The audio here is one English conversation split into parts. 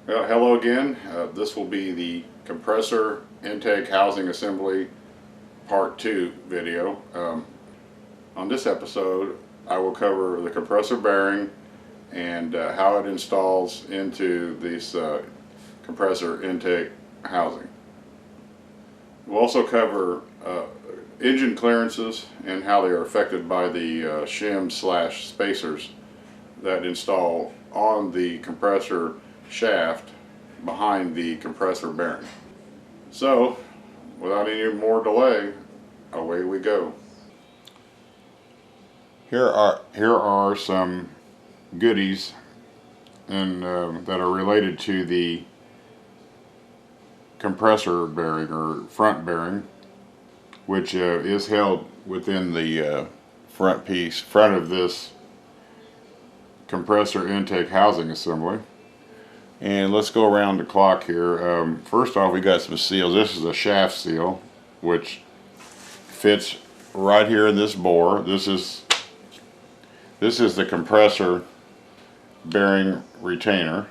Well, hello again. This will be the compressor intake housing assembly part 2 video. On this episode I will cover the compressor bearing and how it installs into this compressor intake housing. We'll also cover engine clearances and how they are affected by the shims/spacers that install on the compressor shaft behind the compressor bearing. So, without any more delay, away we go. Here are some goodies and that are related to the compressor bearing or front bearing, which is held within the front of this compressor intake housing assembly. And let's go around the clock here. First off, we got some seals. This is a shaft seal, which fits right here in this bore. This is the compressor bearing retainer,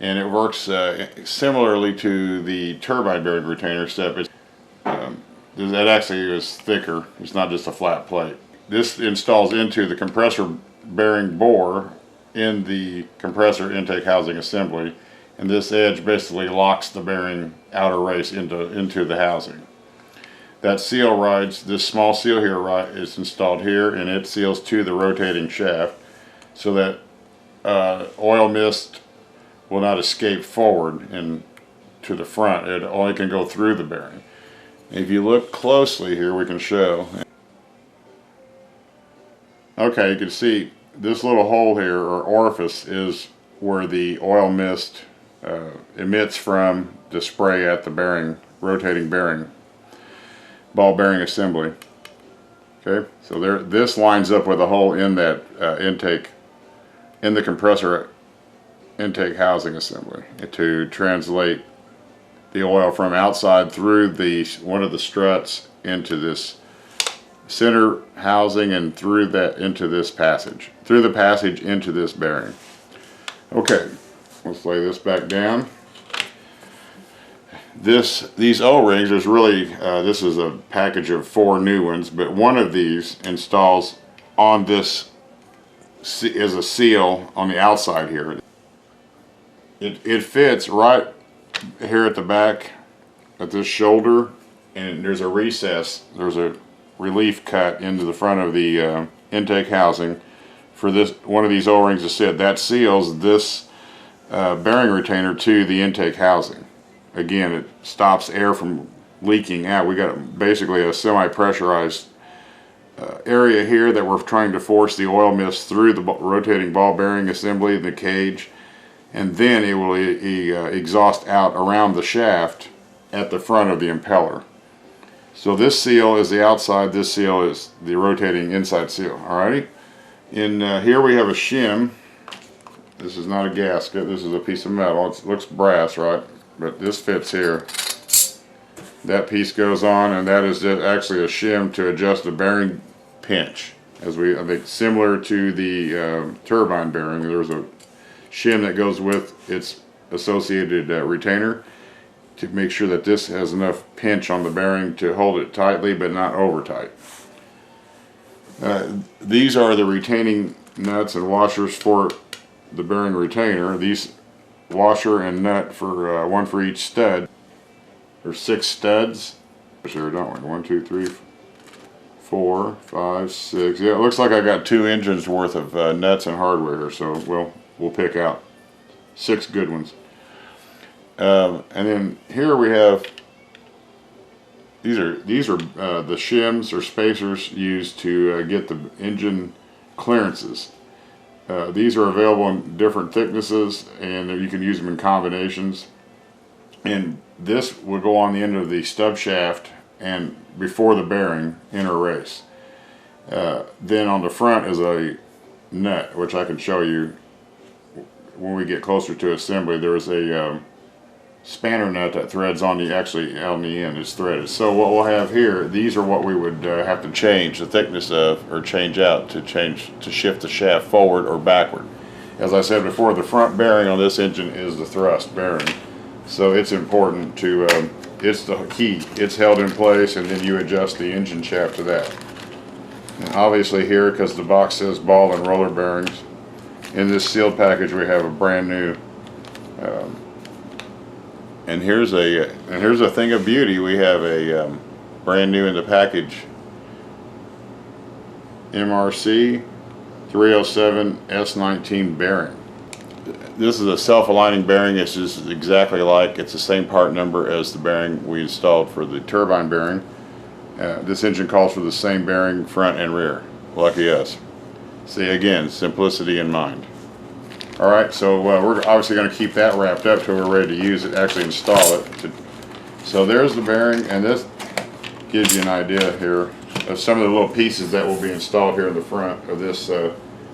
and it works similarly to the turbine bearing retainer, except it actually is thicker. It's not just a flat plate. This installs into the compressor bearing bore in the compressor intake housing assembly, and this edge basically locks the bearing outer race into the housing. That seal rides, this small seal here is installed here, and it seals to the rotating shaft so that oil mist will not escape forward and to the front. It only can go through the bearing. If you look closely here, we can show. Okay, you can see this little hole here, or orifice, is where the oil mist emits from to spray at the rotating ball bearing assembly. Okay, so this lines up with a hole in that in the compressor intake housing assembly to translate the oil from outside through one of the struts into this center housing and through the passage into this bearing. Okay, let's lay this back down. These O-rings, there's really this is a package of 4 new ones, but one of these installs on this is a seal on the outside here. It fits right here at the back at this shoulder, and there's a recess. There's a relief cut into the front of the intake housing for this one of these O-rings to sit. That seals this bearing retainer to the intake housing. Again, it stops air from leaking out. We got basically a semi-pressurized area here that we're trying to force the oil mist through the rotating ball bearing assembly in the cage, and then it will exhaust out around the shaft at the front of the impeller. So this seal is the outside, this seal is the rotating inside seal. Alrighty. In here we have a shim. This is not a gasket, this is a piece of metal. It looks brass, right? But this fits here. That piece goes on, and that is actually a shim to adjust the bearing pinch. I think similar to the turbine bearing, there's a shim that goes with its associated retainer to make sure that this has enough pinch on the bearing to hold it tightly but not over tight. These are the retaining nuts and washers for the bearing retainer. These washer and nut for one for each stud. There's 6 studs. Sure, don't we? 1, 2, 3, 4, 5, 6. Yeah, it looks like I got 2 engines worth of nuts and hardware here, so we'll pick out 6 good ones. And then here we have these are the shims or spacers used to get the engine clearances. These are available in different thicknesses, and you can use them in combinations. And this will go on the end of the stub shaft and before the bearing inner race. Then on the front is a nut, which I can show you when we get closer to assembly. There's a spanner nut that threads on the end is threaded. So what we'll have here, these are what we would have to change the thickness of, or change out to shift the shaft forward or backward. as I said before, the front bearing on this engine is the thrust bearing. So it's important to, it's the key. It's held in place, and then you adjust the engine shaft to that. And obviously here, because the box says ball and roller bearings, in this sealed package we have a brand new, and here's a thing of beauty. We have a brand new in the package MRC 307 S19 bearing. This is a self-aligning bearing. It's just exactly like, it's the same part number as the bearing we installed for the turbine bearing. This engine calls for the same bearing front and rear. Lucky us. See, again, simplicity in mind. Alright, so we're obviously going to keep that wrapped up till we're ready to use it, actually install it. So there's the bearing, and this gives you an idea here of some of the little pieces that will be installed here in the front of this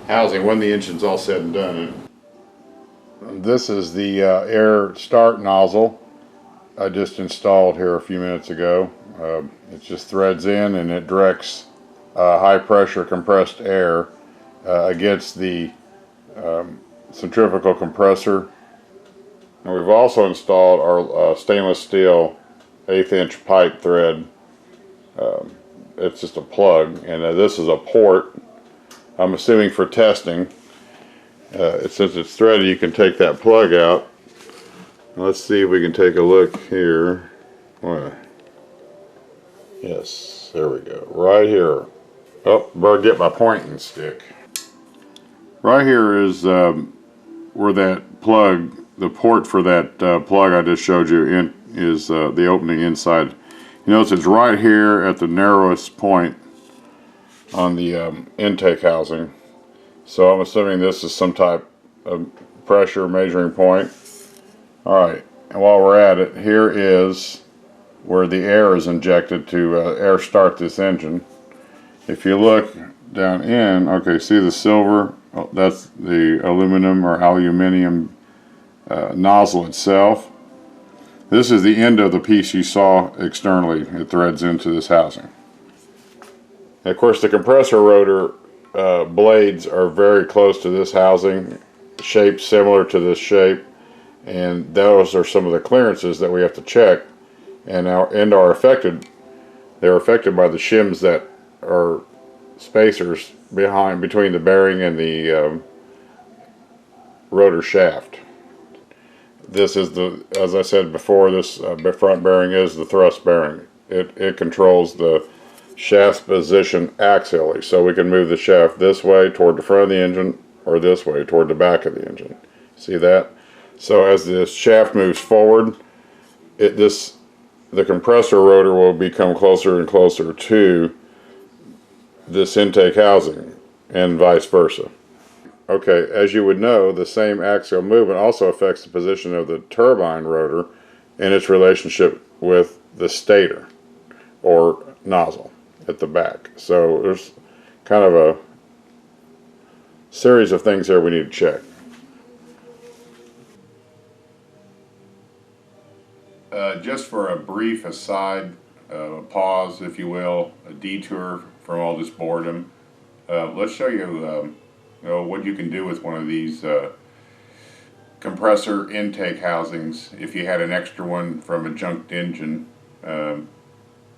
housing when the engine's all said and done. This is the air start nozzle I just installed here a few minutes ago. It just threads in and it directs high pressure compressed air against the centrifugal compressor. And we've also installed our stainless steel 1/8 inch pipe thread. It's just a plug, and this is a port, I'm assuming for testing. Since it's threaded, you can take that plug out. Let's see if we can take a look here. Yes, there we go, right here. Oh, better get my pointing stick. Right here is where that plug, the port for that plug I just showed you is the opening inside. You notice it's right here at the narrowest point on the intake housing. So I'm assuming this is some type of pressure measuring point. Alright, and while we're at it, here is where the air is injected to air start this engine. If you look down in, okay, see the silver? Oh, that's the aluminum or aluminium nozzle itself. This is the end of the piece you saw externally. It threads into this housing. And of course, the compressor rotor blades are very close to this housing, shaped similar to this shape, and those are some of the clearances that we have to check, and are affected. They're affected by the shims that are spacers between the bearing and the rotor shaft. This is as I said before, this front bearing is the thrust bearing. It controls the shaft's position axially, so we can move the shaft this way toward the front of the engine or this way toward the back of the engine. See that? So as this shaft moves forward, the compressor rotor will become closer and closer to this intake housing, and vice versa. Okay, as you would know, the same axial movement also affects the position of the turbine rotor and its relationship with the stator or nozzle at the back. So there's kind of a series of things here we need to check. Just for a brief aside, a pause if you will, a detour from all this boredom, let's show you what you can do with one of these compressor intake housings. If you had an extra one from a junked engine, you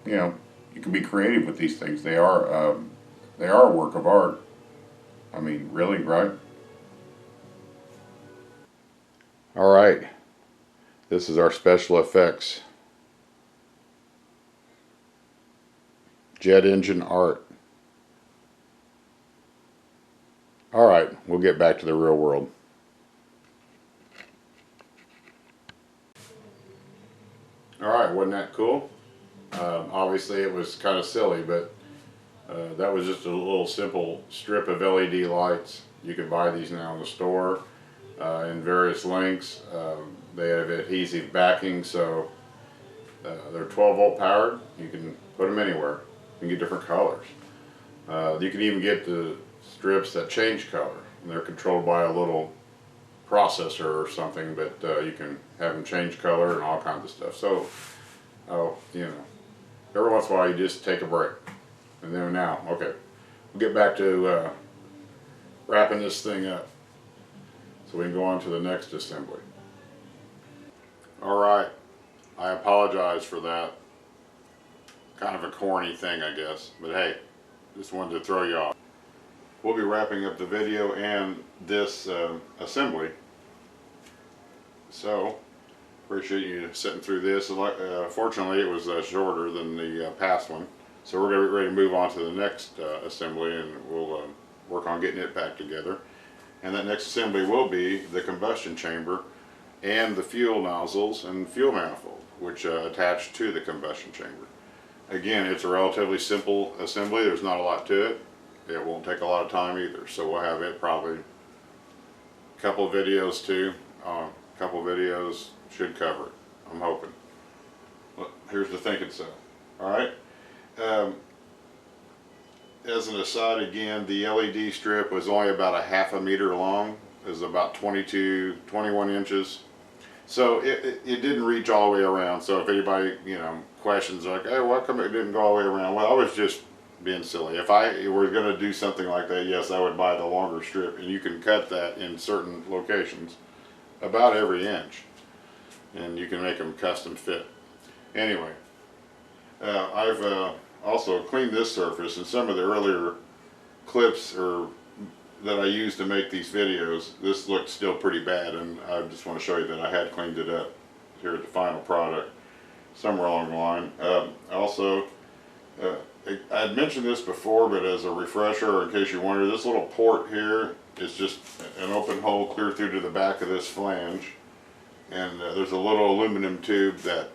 know, you can be creative with these things. They are a work of art. I mean, really, right? All right, this is our special effects jet engine art. Alright, we'll get back to the real world. Alright, wasn't that cool? Obviously it was kind of silly, but that was just a little simple strip of LED lights. You can buy these now in the store in various lengths. They have adhesive backing, so they're 12 volt powered. You can put them anywhere. You can get different colors. You can even get the strips that change color. And they're controlled by a little processor or something, but you can have them change color and all kinds of stuff. So, you know, every once in a while you just take a break. And then now, okay, we'll get back to wrapping this thing up. so we can go on to the next assembly. Alright, I apologize for that. Kind of a corny thing, I guess, but hey, just wanted to throw you off. We'll be wrapping up the video and this assembly, so appreciate you sitting through this. Fortunately, it was shorter than the past one, so we're going to be ready to move on to the next assembly, and we'll work on getting it back together. And that next assembly will be the combustion chamber and the fuel nozzles and fuel manifold, which attach to the combustion chamber. Again, it's a relatively simple assembly. There's not a lot to it. It won't take a lot of time either, so we'll have it probably a couple of videos too. A couple of videos should cover it, I'm hoping. Well, here's the thinking so. Alright. As an aside, again, the LED strip was only about a half a meter long. It was about 21 inches. So it didn't reach all the way around. So if anybody, questions like, hey, why come it didn't go all the way around? Well, I was just being silly. If I were going to do something like that, yes, I would buy the longer strip, and you can cut that in certain locations about every inch, and you can make them custom fit. Anyway, I've also cleaned this surface, and some of the earlier clips that I used to make these videos, this looked still pretty bad, and I just want to show you that I had cleaned it up here at the final product somewhere along the line. I had mentioned this before, but as a refresher, in case you wonder, this little port here is just an open hole clear through to the back of this flange, and there's a little aluminum tube that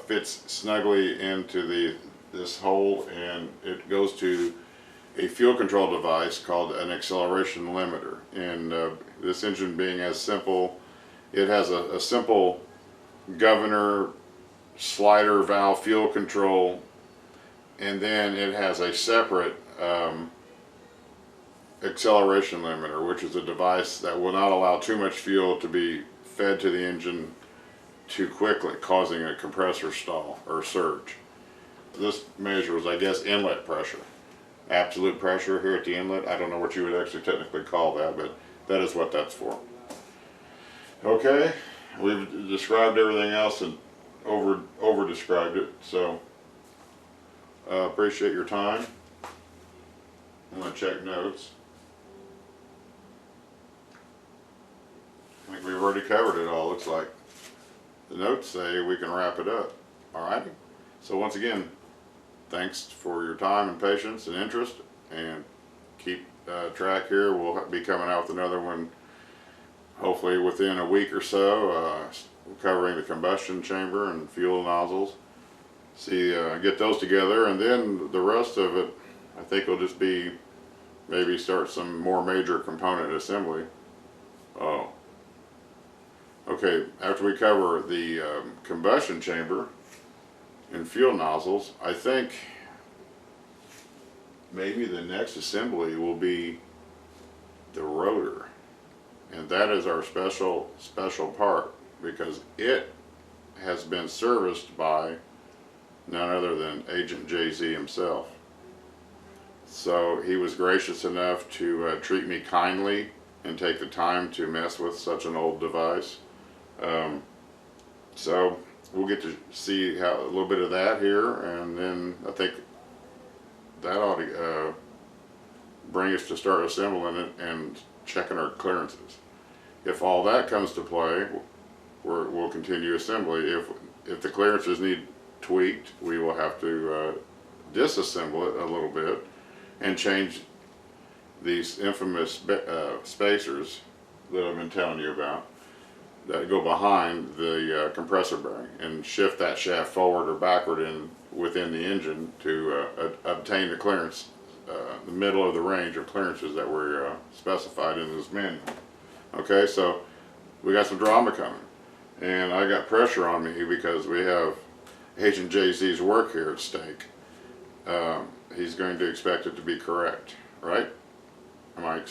fits snugly into this hole, and it goes to a fuel control device called an acceleration limiter. And this engine being as simple, it has a simple governor, slider valve, fuel control, and then it has a separate acceleration limiter, which is a device that will not allow too much fuel to be fed to the engine too quickly, causing a compressor stall or surge. This measures, I guess, inlet pressure. Absolute pressure here at the inlet. I don't know what you would actually technically call that, but that is what that's for. Okay, we've described everything else and over described it, so appreciate your time. I'm going to check notes. I think we've already covered it all, looks like. The notes say we can wrap it up. Alrighty? So once again, thanks for your time and patience and interest, and keep track here. We'll be coming out with another one hopefully within a week or so, covering the combustion chamber and fuel nozzles. Get those together, and then the rest of it I think will just be maybe start some more major component assembly. Okay, after we cover the combustion chamber and fuel nozzles, I think maybe the next assembly will be the rotor, and that is our special part, because it has been serviced by none other than Agent JayZ himself. So he was gracious enough to treat me kindly and take the time to mess with such an old device. So we'll get to see a little bit of that here, and then I think that ought to bring us to start assembling it and checking our clearances. If all that comes to play, we'll continue assembly. If the clearances need tweaked, we will have to disassemble it a little bit and change these infamous spacers that I've been telling you about that go behind the compressor bearing, and shift that shaft forward or backward within the engine to obtain the clearance, the middle of the range of clearances that were specified in this manual. Okay, so we got some drama coming, and I got pressure on me because we have Agent JayZ's work here at stake. He's going to expect it to be correct, right? Am I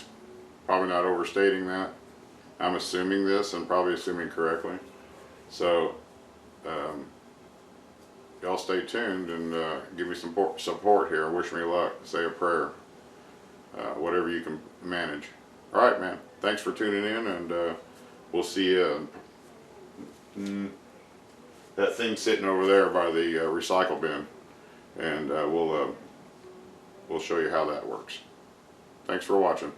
probably not overstating that? I'm assuming this and probably assuming correctly. So y'all stay tuned and give me some support here. Wish me luck. Say a prayer. Whatever you can manage. All right, man. thanks for tuning in, and we'll see you. That thing sitting over there by the recycle bin, and we'll show you how that works. Thanks for watching.